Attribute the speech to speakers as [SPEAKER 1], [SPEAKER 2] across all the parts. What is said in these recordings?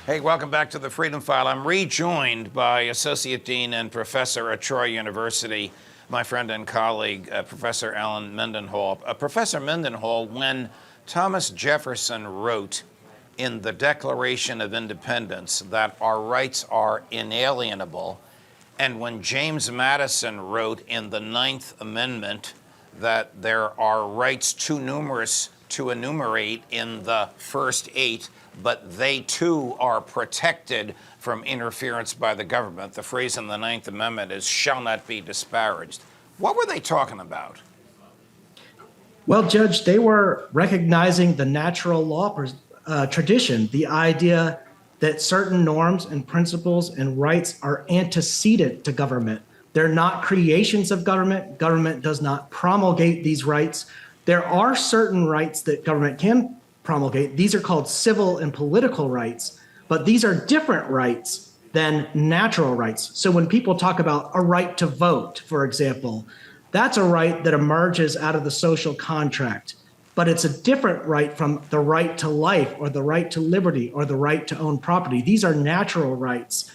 [SPEAKER 1] Hey, welcome back to the Freedom File. I'm rejoined by Associate Dean and Professor at Troy University, my friend and colleague, Professor Alan Mendenhall. Professor Mendenhall, when Thomas Jefferson wrote in the Declaration of Independence that our rights are inalienable, and when James Madison wrote in the Ninth Amendment that there are rights too numerous to enumerate in the first 8, but they too are protected from interference by the government. The phrase in the Ninth Amendment is "shall not be disparaged." What were they talking about?
[SPEAKER 2] Well, Judge, they were recognizing the natural law tradition, the idea that certain norms and principles and rights are antecedent to government. They're not creations of government. Government does not promulgate these rights. There are certain rights that government can promulgate. These are called civil and political rights, but these are different rights than natural rights. So when people talk about a right to vote, for example, that's a right that emerges out of the social contract, but it's a different right from the right to life or the right to liberty or the right to own property. These are natural rights.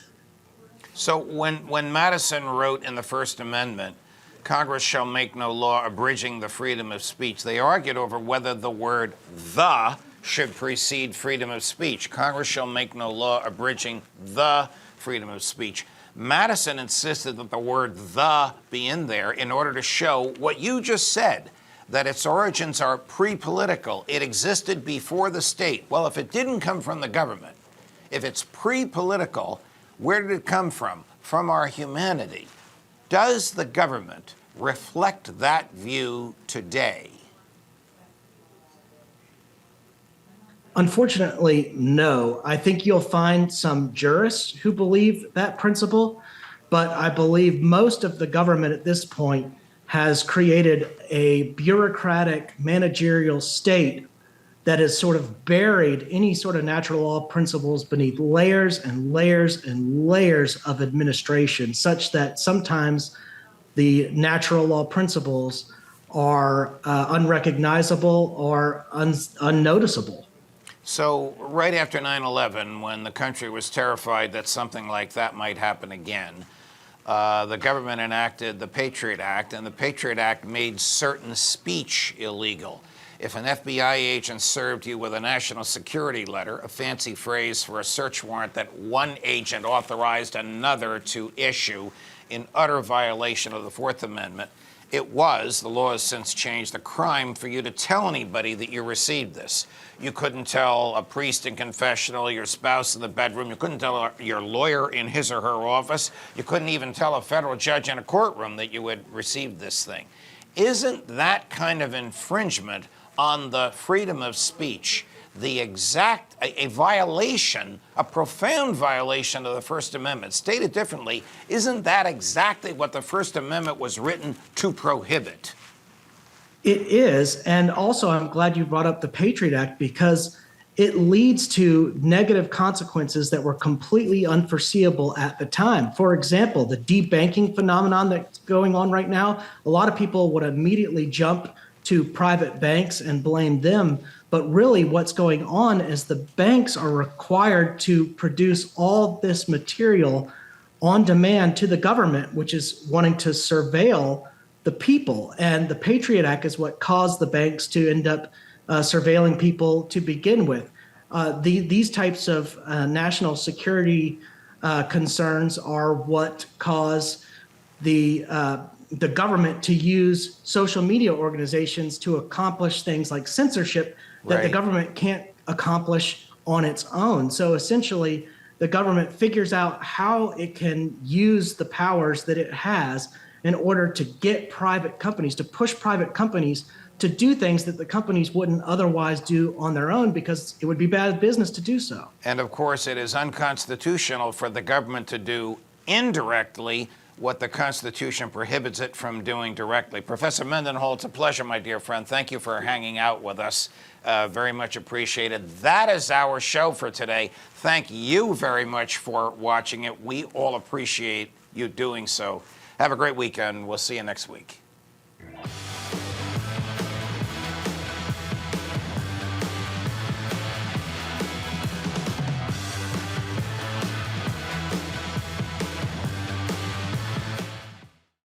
[SPEAKER 1] So when Madison wrote in the First Amendment, Congress shall make no law abridging the freedom of speech, they argued over whether the word "the" should precede freedom of speech. Congress shall make no law abridging the freedom of speech. Madison insisted that the word "the" be in there in order to show what you just said, that its origins are pre-political. It existed before the state. Well, if it didn't come from the government, if it's pre-political, where did it come from? From our humanity. Does the government reflect that view today?
[SPEAKER 2] Unfortunately, no. I think you'll find some jurists who believe that principle, but I believe most of the government at this point has created a bureaucratic managerial state that has sort of buried any sort of natural law principles beneath layers and layers and layers of administration, such that sometimes the natural law principles are unrecognizable or unnoticeable.
[SPEAKER 1] So right after 9/11, when the country was terrified that something like that might happen again, the government enacted the Patriot Act, and the Patriot Act made certain speech illegal. If an FBI agent served you with a national security letter, a fancy phrase for a search warrant that one agent authorized another to issue in utter violation of the Fourth Amendment, it was, the law has since changed, a crime for you to tell anybody that you received this. You couldn't tell a priest in confessional, your spouse in the bedroom. You couldn't tell your lawyer in his or her office. You couldn't even tell a federal judge in a courtroom that you had received this thing. Isn't that kind of infringement on the freedom of speech the exact, a violation, a profound violation of the First Amendment? Stated differently, isn't that exactly what the First Amendment was written to prohibit?
[SPEAKER 2] It is, and also I'm glad you brought up the Patriot Act because it leads to negative consequences that were completely unforeseeable at the time. For example, the debanking phenomenon that's going on right now, a lot of people would immediately jump to private banks and blame them. But really what's going on is the banks are required to produce all this material on demand to the government, which is wanting to surveil the people. And the Patriot Act is what caused the banks to end up surveilling people to begin with. These types of national security concerns are what cause the government to use social media organizations to accomplish things like censorship that the government can't accomplish on its own. So essentially, the government figures out how it can use the powers that it has in order to get private companies, to push private companies to do things that the companies wouldn't otherwise do on their own because it would be bad business to do so.
[SPEAKER 1] And of course, it is unconstitutional for the government to do indirectly what the Constitution prohibits it from doing directly. Professor Mendenhall, it's a pleasure, my dear friend. Thank you for hanging out with us. Very much appreciated. That is our show for today. Thank you very much for watching it. We all appreciate you doing so. Have a great weekend. We'll see you next week.